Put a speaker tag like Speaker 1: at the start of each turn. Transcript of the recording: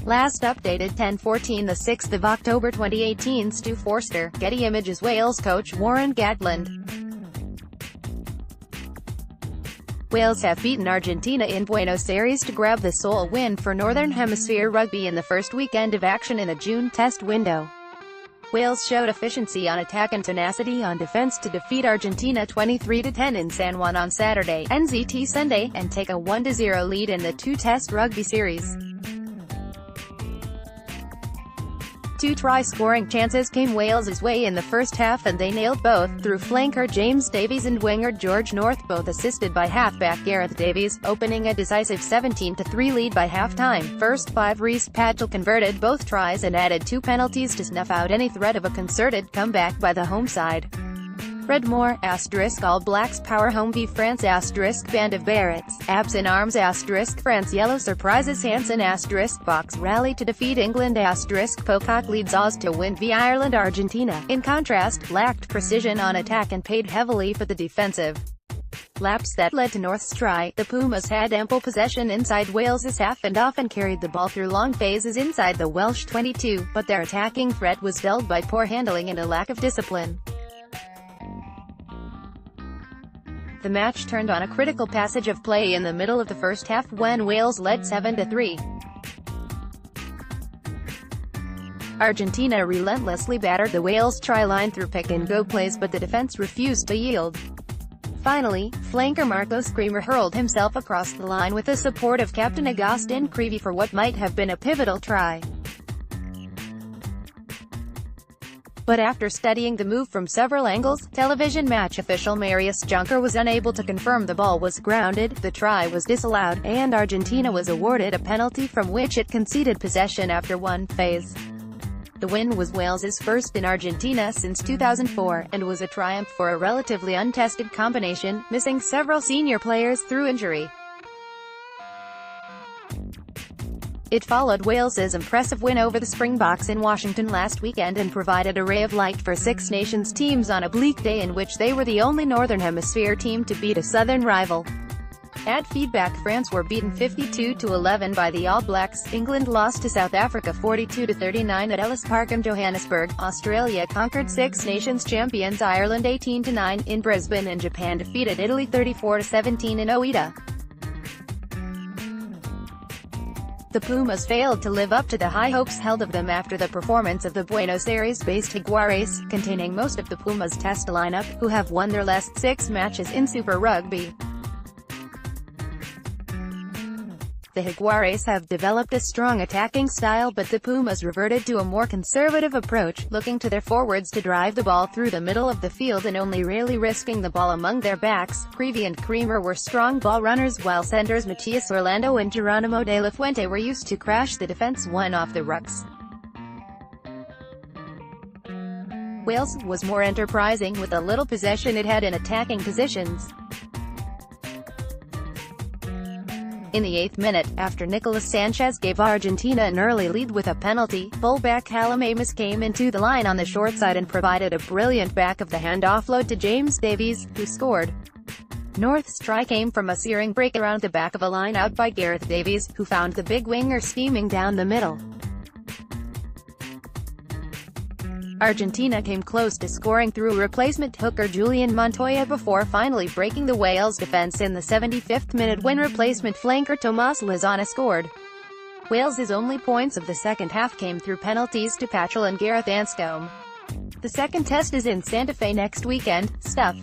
Speaker 1: Last updated 10:14 6 October 2018. STU FORSTER, Getty Images. Wales coach Warren Gatland. Wales have beaten Argentina in Buenos Aires to grab the sole win for Northern Hemisphere rugby in the first weekend of action in the June test window. Wales showed efficiency on attack and tenacity on defence to defeat Argentina 23-10 in San Juan on Saturday, NZT Sunday, and take a 1-0 lead in the two-test rugby series. Two try-scoring chances came Wales's way in the first half and they nailed both, through flanker James Davies and winger George North, both assisted by halfback Gareth Davies, opening a decisive 17-3 lead by half-time. First 5 Reece Patchell converted both tries and added 2 penalties to snuff out any threat of a concerted comeback by the home side. Redmore, All Blacks power home v France Band of Barretts, abs in arms France yellow surprises Hansen Box rally to defeat England Pocock leads Oz to win v Ireland Argentina, in contrast, lacked precision on attack and paid heavily for the defensive lapse that led to North's try. The Pumas had ample possession inside Wales's half and often carried the ball through long phases inside the Welsh 22, but their attacking threat was dulled by poor handling and a lack of discipline. The match turned on a critical passage of play in the middle of the first half when Wales led 7-3. Argentina relentlessly battered the Wales try line through pick-and-go plays, but the defense refused to yield. Finally, flanker Marcos Creamer hurled himself across the line with the support of captain Agustin Creevy for what might have been a pivotal try. But after studying the move from several angles, television match official Marius Juncker was unable to confirm the ball was grounded, the try was disallowed, and Argentina was awarded a penalty from which it conceded possession after one phase. The win was Wales's first in Argentina since 2004, and was a triumph for a relatively untested combination, missing several senior players through injury. It followed Wales's impressive win over the Springboks in Washington last weekend and provided a ray of light for Six Nations teams on a bleak day in which they were the only Northern Hemisphere team to beat a Southern rival. Add feedback. France were beaten 52-11 by the All Blacks, England lost to South Africa 42-39 at Ellis Park in Johannesburg, Australia conquered Six Nations champions Ireland 18-9 in Brisbane, and Japan defeated Italy 34-17 in Oita. The Pumas failed to live up to the high hopes held of them after the performance of the Buenos Aires-based Jaguares, containing most of the Pumas' test lineup, who have won their last 6 matches in Super Rugby. The Jaguares have developed a strong attacking style, but the Pumas reverted to a more conservative approach, looking to their forwards to drive the ball through the middle of the field and only rarely risking the ball among their backs. Creevy and Creamer were strong ball runners, while centers Matias Orlando and Geronimo de la Fuente were used to crash the defense one off the rucks. Wales was more enterprising with the little possession it had in attacking positions. In the 8th minute, after Nicolas Sanchez gave Argentina an early lead with a penalty, fullback Callum Amos came into the line on the short side and provided a brilliant back-of-the-hand offload to James Davies, who scored. North's try came from a searing break around the back of a line out by Gareth Davies, who found the big winger steaming down the middle. Argentina came close to scoring through replacement hooker Julian Montoya before finally breaking the Wales defence in the 75th minute when replacement flanker Tomas Lozana scored. Wales's only points of the second half came through penalties to Patchell and Gareth Anscombe. The second test is in Santa Fe next weekend. Stuff.